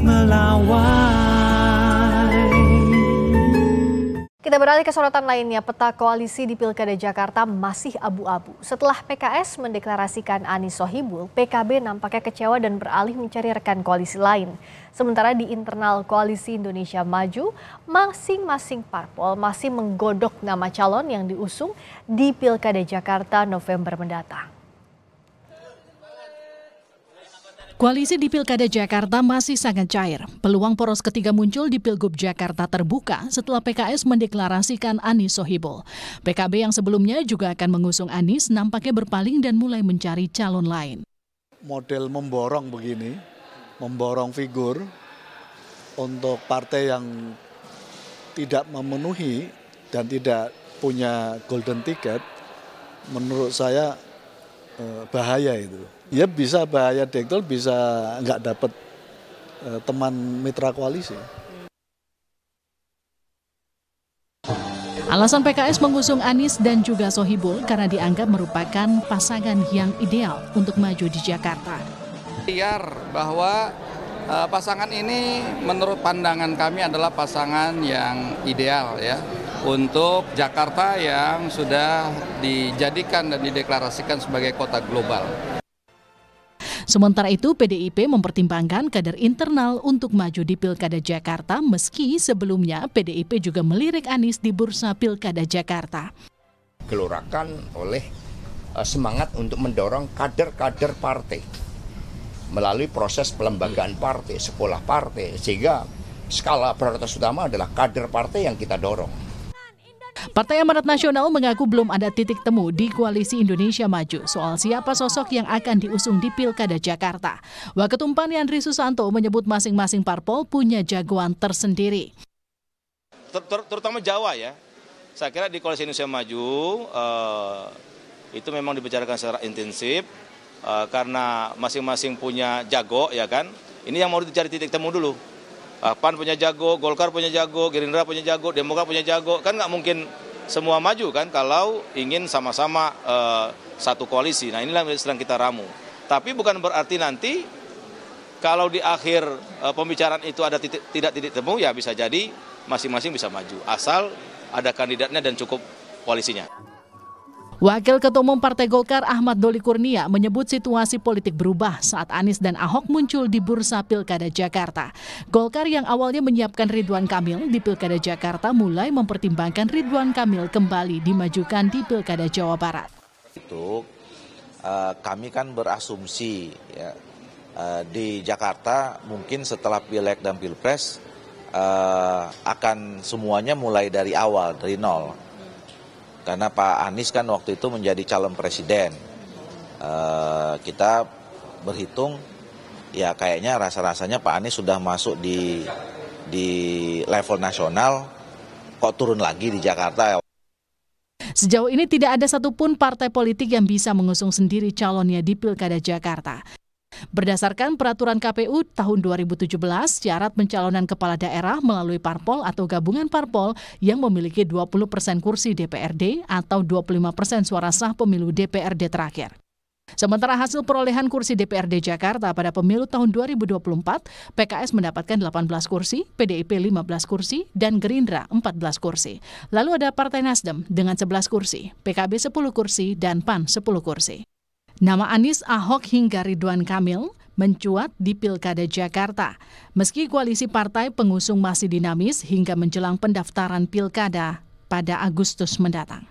melawai. Kita beralih ke sorotan lainnya, peta koalisi di Pilkada Jakarta masih abu-abu. Setelah PKS mendeklarasikan Anies Sohibul, PKB nampaknya kecewa dan beralih mencari rekan koalisi lain. Sementara di internal Koalisi Indonesia Maju, masing-masing parpol masih menggodok nama calon yang diusung di Pilkada Jakarta November mendatang. Koalisi di Pilkada Jakarta masih sangat cair. Peluang poros ketiga muncul di Pilgub Jakarta terbuka setelah PKS mendeklarasikan Anies Sohibul. PKB yang sebelumnya juga akan mengusung Anies nampaknya berpaling dan mulai mencari calon lain. Model memborong begini, memborong figur untuk partai yang tidak memenuhi dan tidak punya golden ticket, menurut saya bahaya itu. Ya bisa bahaya dektul, bisa nggak dapat teman mitra koalisi. Alasan PKS mengusung Anies dan juga Sohibul karena dianggap merupakan pasangan yang ideal untuk maju di Jakarta. Biar bahwa pasangan ini menurut pandangan kami adalah pasangan yang ideal ya untuk Jakarta yang sudah dijadikan dan dideklarasikan sebagai kota global. Sementara itu, PDIP mempertimbangkan kader internal untuk maju di Pilkada Jakarta meski sebelumnya PDIP juga melirik Anies di bursa Pilkada Jakarta. Gelorakan oleh semangat untuk mendorong kader-kader partai melalui proses pelembagaan partai, sekolah partai, sehingga skala prioritas utama adalah kader partai yang kita dorong. Partai Amanat Nasional mengaku belum ada titik temu di Koalisi Indonesia Maju soal siapa sosok yang akan diusung di Pilkada Jakarta. Waketum PAN Yandri Susanto menyebut masing-masing parpol punya jagoan tersendiri. Terutama Jawa ya. Saya kira di Koalisi Indonesia Maju itu memang dibicarakan secara intensif karena masing-masing punya jago ya kan. Ini yang mau dicari titik temu dulu. PAN punya jago, Golkar punya jago, Gerindra punya jago, Demokrat punya jago. Kan nggak mungkin semua maju kan kalau ingin sama-sama satu koalisi. Nah inilah yang sedang kita ramu. Tapi bukan berarti nanti kalau di akhir pembicaraan itu ada tidak titik temu ya bisa jadi masing-masing bisa maju. Asal ada kandidatnya dan cukup koalisinya. Wakil Ketua Umum Partai Golkar Ahmad Doli Kurnia menyebut situasi politik berubah saat Anies dan Ahok muncul di bursa Pilkada Jakarta. Golkar yang awalnya menyiapkan Ridwan Kamil di Pilkada Jakarta mulai mempertimbangkan Ridwan Kamil kembali dimajukan di Pilkada Jawa Barat. Itu kami kan berasumsi ya, di Jakarta mungkin setelah Pileg dan Pilpres akan semuanya mulai dari awal, dari nol. Karena Pak Anies kan waktu itu menjadi calon presiden. Kita berhitung ya kayaknya rasa-rasanya Pak Anies sudah masuk di level nasional, kok turun lagi di Jakarta. Sejauh ini tidak ada satupun partai politik yang bisa mengusung sendiri calonnya di Pilkada Jakarta. Berdasarkan peraturan KPU tahun 2017, syarat pencalonan kepala daerah melalui parpol atau gabungan parpol yang memiliki 20% kursi DPRD atau 25% suara sah pemilu DPRD terakhir. Sementara hasil perolehan kursi DPRD Jakarta pada pemilu tahun 2024, PKS mendapatkan 18 kursi, PDIP 15 kursi, dan Gerindra 14 kursi. Lalu ada Partai Nasdem dengan 11 kursi, PKB 10 kursi, dan PAN 10 kursi. Nama Anies, Ahok hingga Ridwan Kamil mencuat di Pilkada Jakarta. Meski koalisi partai pengusung masih dinamis hingga menjelang pendaftaran Pilkada pada Agustus mendatang.